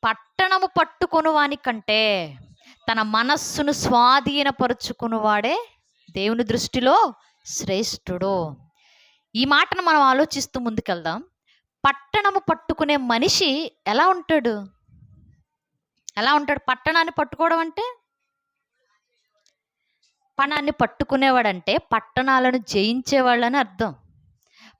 పట్టణము పట్టుకొను వాని కంటే తన మనస్సును స్వాధీనపరుచుకుని దేవుని దృష్టిలో శ్రేష్ఠుడు. ఈ మాటను మనం ఆలోచిస్తూ ముందుకెళ్దాం. పట్టణము పట్టుకునే మనిషి ఎలా ఉంటాడు? పట్టణాన్ని పట్టుకోవడం అంటే, పట్టణాన్ని పట్టుకునేవాడంటే పట్టణాలను జయించేవాళ్ళని అర్థం.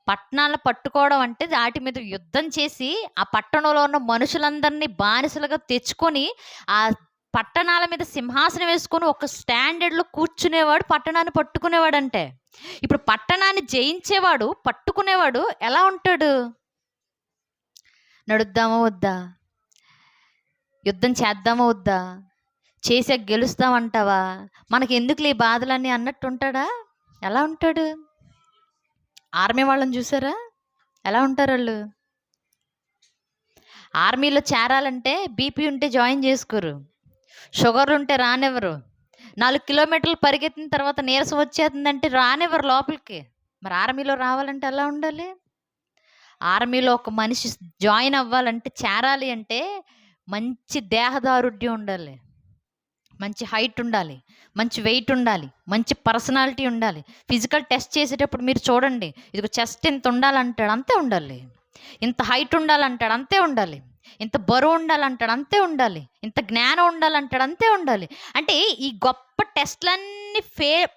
పట్టణాలను పట్టుకోవడం అంటే వాటి మీద యుద్ధం చేసి ఆ పట్టణంలో ఉన్న మనుషులందరినీ బానిసలుగా తెచ్చుకొని ఆ పట్టణాల మీద సింహాసనం వేసుకొని ఒక స్టాండర్డ్లో కూర్చునేవాడు పట్టణాన్ని పట్టుకునేవాడంటే. ఇప్పుడు పట్టణాన్ని జయించేవాడు, పట్టుకునేవాడు ఎలా ఉంటాడు? నడుద్దామా వద్దా, యుద్ధం చేద్దామా వద్దా, చేసే గెలుస్తామంటావా, మనకి ఎందుకులే ఈ బాధలన్నీ అన్నట్టు ఉంటాడా? ఎలా ఉంటాడు? ఆర్మీ వాళ్ళని చూసారా ఎలా ఉంటారు వాళ్ళు? ఆర్మీలో చేరాలంటే బీపీ ఉంటే జాయిన్ చేసుకోరు, షుగర్ ఉంటే రానివ్వరు, 4 కిలోమీటర్లు పరిగెత్తిన తర్వాత నీరసం వచ్చేస్తుందంటే రానివ్వరు లోపలికి. మరి ఆర్మీలో రావాలంటే ఎలా ఉండాలి? ఆర్మీలో ఒక మనిషి జాయిన్ అవ్వాలంటే, చేరాలి అంటే మంచి దేహదారుఢ్యం ఉండాలి, మంచి హైట్ ఉండాలి, మంచి వెయిట్ ఉండాలి, మంచి పర్సనాలిటీ ఉండాలి. ఫిజికల్ టెస్ట్ చేసేటప్పుడు మీరు చూడండి, ఇదిగో చెస్ట్ ఇంత ఉండాలంటాడు అంతే ఉండాలి, ఇంత హైట్ ఉండాలంటాడు అంతే ఉండాలి, ఇంత బరువు ఉండాలంటాడు అంతే ఉండాలి, ఇంత జ్ఞానం ఉండాలంటాడు అంతే ఉండాలి. అంటే ఈ గొప్ప టెస్ట్లన్నీ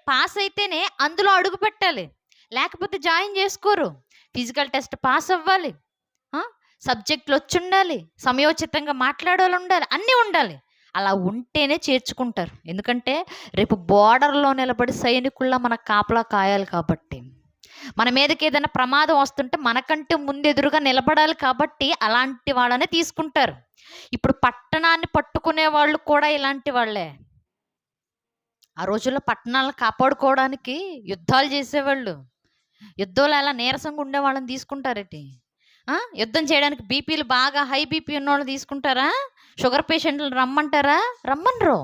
పాస్ అయితేనే అందులో అడుగు పెట్టాలి, లేకపోతే జాయిన్ చేసుకోరు. ఫిజికల్ టెస్ట్ పాస్ అవ్వాలి, సబ్జెక్టులు వచ్చి ఉండాలి, సమయోచితంగా మాట్లాడాలి, ఉండాలి, అన్నీ ఉండాలి. అలా ఉంటేనే చేర్చుకుంటారు. ఎందుకంటే రేపు బోర్డర్లో నిలబడి సైనికుల్లా మన కాపలా కాయాలి కాబట్టి, మన మీదకి ఏదైనా ప్రమాదం వస్తుంటే మనకంటే ముందెదురుగా నిలబడాలి కాబట్టి అలాంటి వాళ్ళనే తీసుకుంటారు. ఇప్పుడు పట్టణాన్ని పట్టుకునే వాళ్ళు కూడా ఇలాంటి వాళ్ళే. ఆ రోజుల్లో పట్టణాలను కాపాడుకోవడానికి యుద్ధాలు చేసేవాళ్ళు. యుద్ధంలో అలా నీరసంగా ఉండే వాళ్ళని తీసుకుంటారేంటి? యుద్ధం చేయడానికి బీపీలు బాగా హై బీపీ ఉన్న వాళ్ళు తీసుకుంటారా? షుగర్ పేషెంట్లు రమ్మంటారా? రమ్మనరు.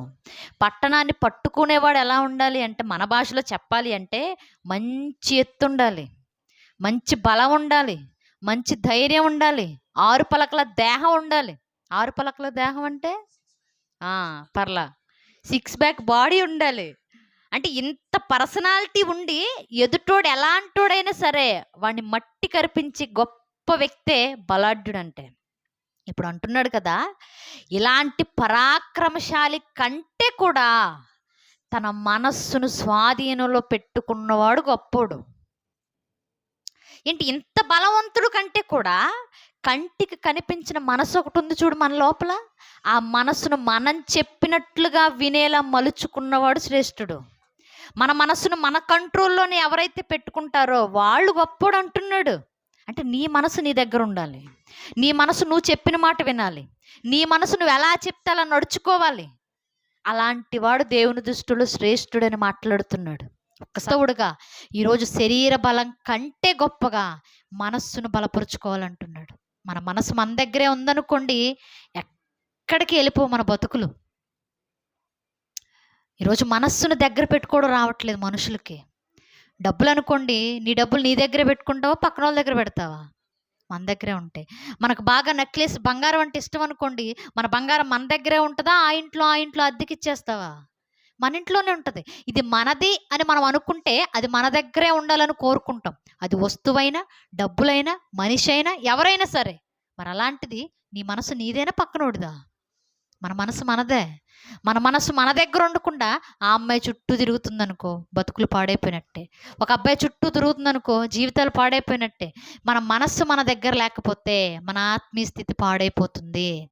పట్టణాన్ని పట్టుకునేవాడు ఎలా ఉండాలి అంటే, మన భాషలో చెప్పాలి అంటే మంచి ఎత్తు ఉండాలి, మంచి బలం ఉండాలి, మంచి ధైర్యం ఉండాలి, 6 పలకల దేహం ఉండాలి. 6 పలకల దేహం అంటే పర్లా 6 ప్యాక్ బాడీ ఉండాలి. అంటే ఇంత పర్సనాలిటీ ఉండి ఎదుటోడు ఎలాంటోడైనా సరే వాడిని మట్టి కరిపించి గొప్ప వ్యక్తే బలాఢ్యుడు అంటే. ఇప్పుడు అంటున్నాడు కదా, ఇలాంటి పరాక్రమశాలి కంటే కూడా తన మనస్సును స్వాధీనంలో పెట్టుకున్నవాడు గొప్పోడు. ఏంటి, ఇంత బలవంతుడు కంటే కూడా కంటికి కనిపించిన మనసు ఒకటి ఉంది చూడు మన లోపల, ఆ మనసును మనం చెప్పినట్లుగా వినేలా మలుచుకున్నవాడు శ్రేష్ఠుడు. మన మనసును మన కంట్రోల్లోనే ఎవరైతే పెట్టుకుంటారో వాళ్ళు గొప్పోడు అంటున్నాడు. అంటే నీ మనసు నీ దగ్గర ఉండాలి, నీ మనసు నువ్వు చెప్పిన మాట వినాలి, నీ మనసు నువ్వు ఎలా చెప్తే అలా నడుచుకోవాలి. అలాంటి వాడు దేవుని దృష్టిలో శ్రేష్ఠుడని మాట్లాడుతున్నాడు. ఒక్కసారిగా ఈరోజు శరీర బలం కంటే గొప్పగా మనస్సును బలపరుచుకోవాలంటున్నాడు. మన మనసు మన దగ్గరే ఉందనుకోండి, ఎక్కడికి వెళ్ళిపో మన బతుకులు. ఈరోజు మనస్సును దగ్గర పెట్టుకోవడం రావట్లేదు మనుషులకి. డబ్బులు అనుకోండి, నీ డబ్బులు నీ దగ్గరే పెట్టుకుంటావా, పక్కన వాళ్ళ దగ్గర పెడతావా? మన దగ్గరే ఉంటాయి. మనకు బాగా నెక్లెస్ బంగారం అంటే ఇష్టం అనుకోండి, మన బంగారం మన దగ్గరే ఉంటుందా, ఆ ఇంట్లో అద్దెకి ఇచ్చేస్తావా? మన ఇంట్లోనే ఉంటుంది. ఇది మనది అని మనం అనుకుంటే అది మన దగ్గరే ఉండాలని కోరుకుంటాం. అది వస్తువైనా, డబ్బులైనా, మనిషి అయినా, ఎవరైనా సరే. మరి అలాంటిది నీ మనసు నీదేనా, పక్కనోడిదా? మన మనసు మనదే. మన మనసు మన దగ్గర ఉండకుండా ఆ అమ్మాయి చుట్టూ తిరుగుతుందనుకో, బతుకులు పాడైపోయినట్టే. ఒక అబ్బాయి చుట్టూ తిరుగుతుందనుకో, జీవితాలు పాడైపోయినట్టే. మన మనస్సు మన దగ్గర లేకపోతే మన ఆత్మీయ స్థితి పాడైపోతుంది.